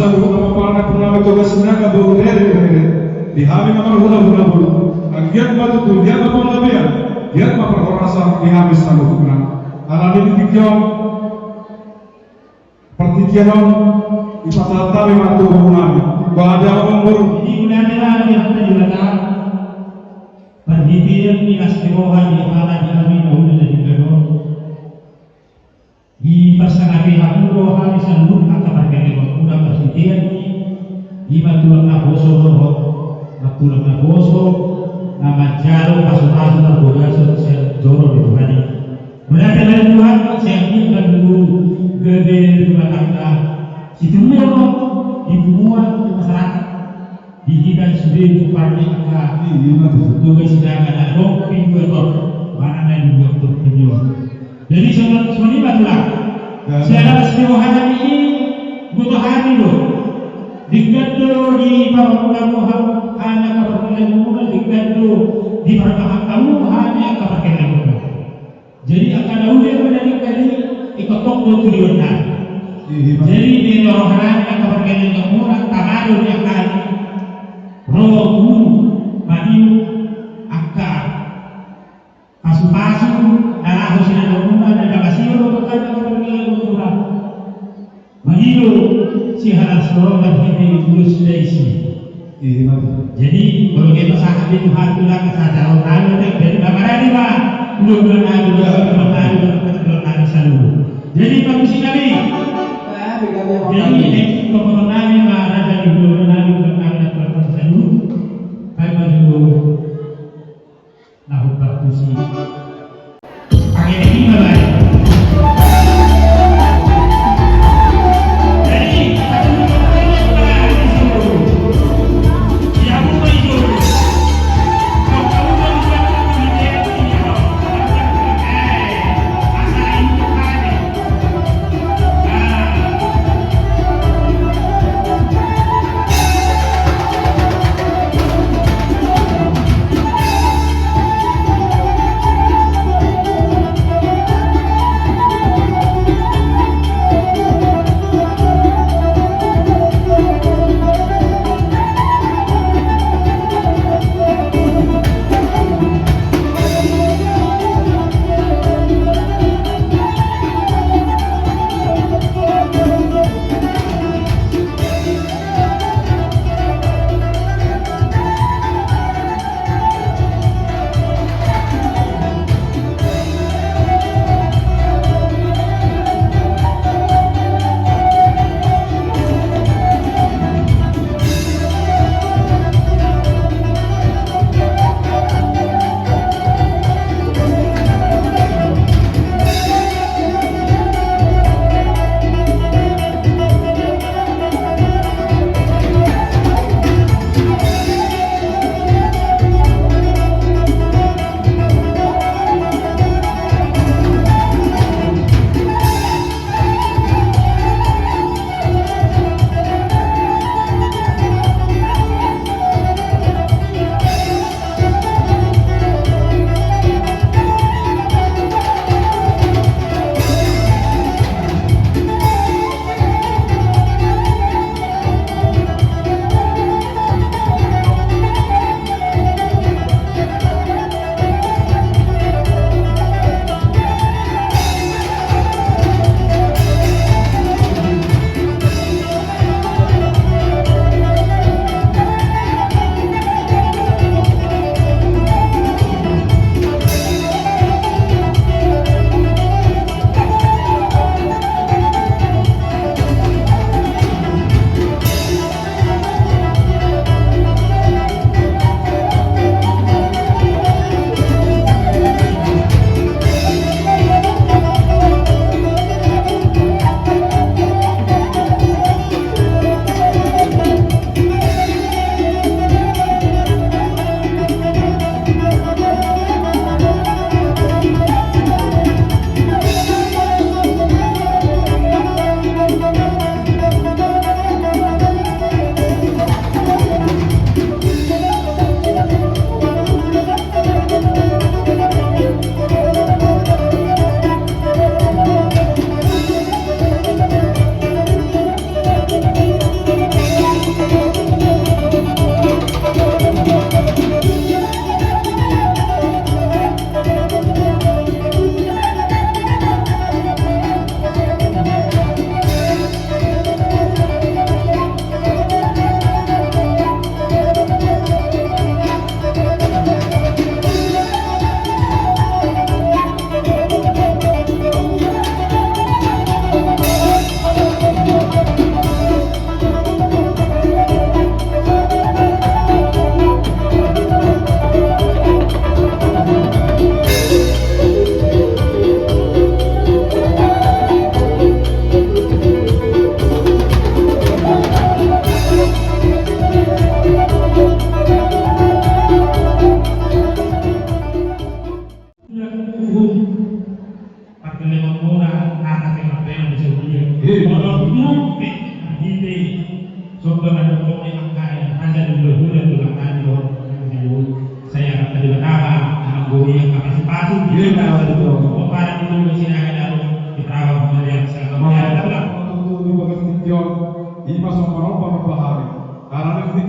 Masa dulu nama parna pernah coba senang baru dari di hari nama hula bulu. Agian batu tu dia apa ngabian? Dia apa perorasa di habis tahu kurang. Alam ini tiga pertikian ipatata memang tu hubungan. Bahaya orang baru. Jadi gunakan yang terjadi pendidikan di askerohan di mana kami dahulu dari Gano di pasangan pihak rohan di sambut angka berkaitan dengan presiden di batuan naboso batuan naboso nama jaro pasu-pasu terboga sosial joro di Tuhan mereka dari Tuhan saya ingin dulu gede dua kata situ di buat masyarakat didikan sudah parti angka tugas sedangkan ada doping betul mana yang juga berpenjol jadi sebenarnya batulah saya semuanya ini butuh hari loh digado di bawah anak kepercayaan umum digado di bawah kamu hanya kepercayaan umum jadi akan dahulu dari ikut toko tujuan jadi di rohani kepercayaan umum tamadul yang kali roh guru madiu akar pasu-pasu darah husina umum dan kasiro betul kepercayaan umum madiu si haras roh dan hidup tulus daisi jadi kalau kita sahabat itu hatulah kesadaran lalu dari gambaran ini pak belum ada selalu jadi bagus sekali jadi ini pemenangnya mana dari belum ada selalu kami dulu nah bagus pakai ini malah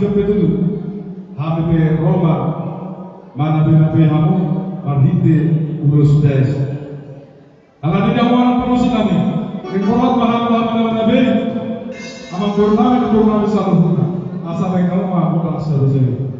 jope tutu habe pe Roma mana pe hamu marhite urus des ala tidak mau terus kami informat mahal nabi ama kurna saluhuna asa baik kamu aku tak selesai.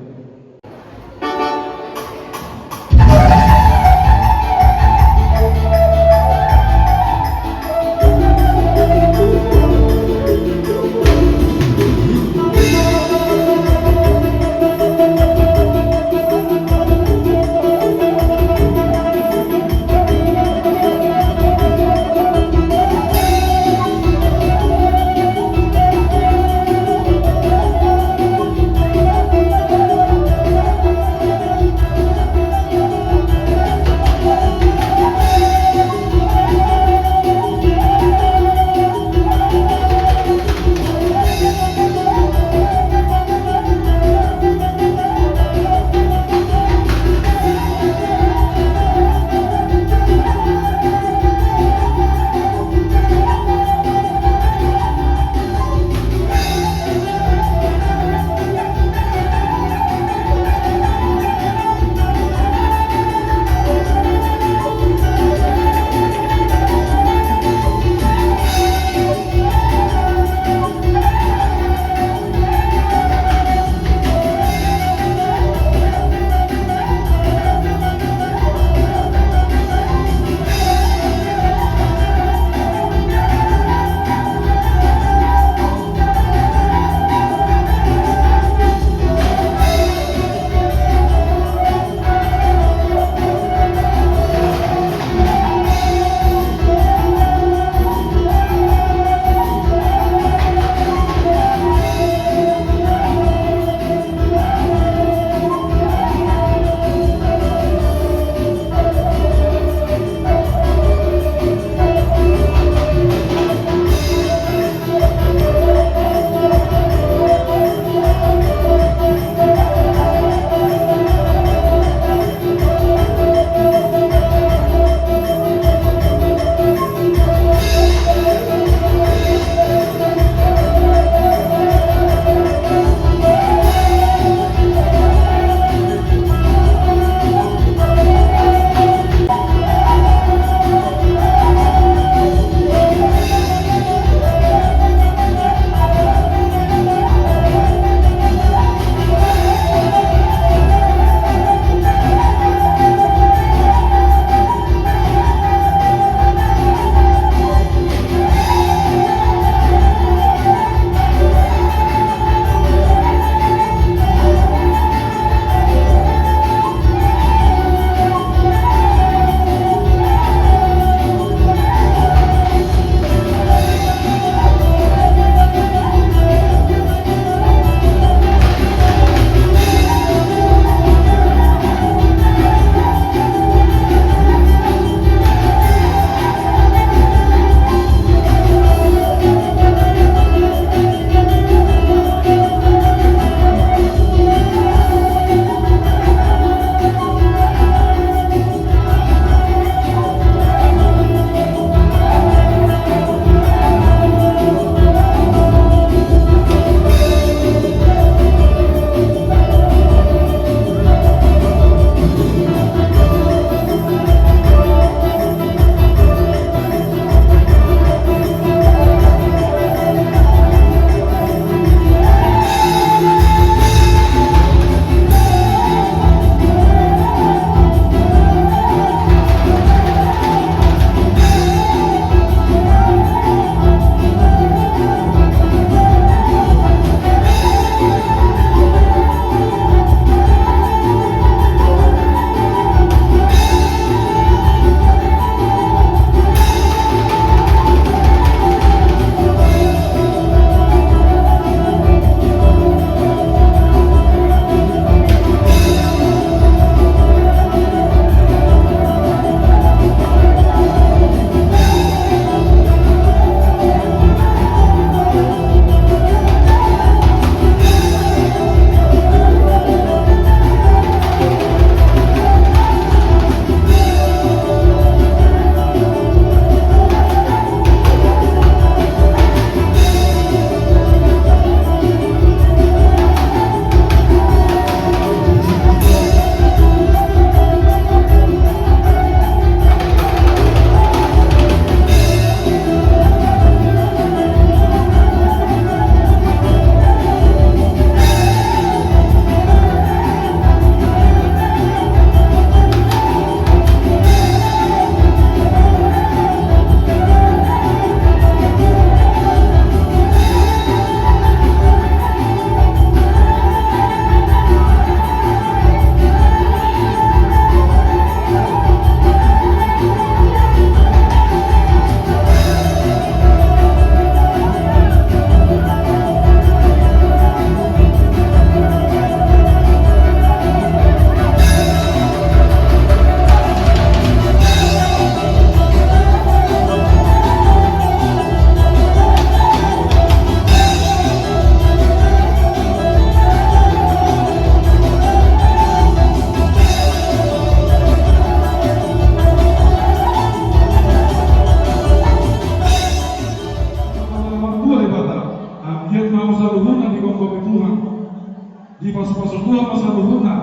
di pasu-pasu dua masa luhuna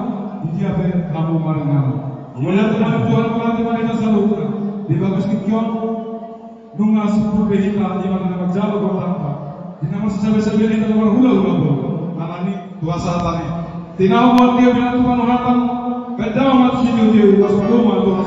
di dia kamu maringan. Kemudian teman Tuhan pelatih wanita saluna di bagus kikion nunga sepuluh behita di mana nama jalo bertambah di nama sesabe-sabe ini nama hula-hula bro alani kuasa tani tinau buat dia bilang Tuhan orang kan jauh mati sini dia pas rumah Tuhan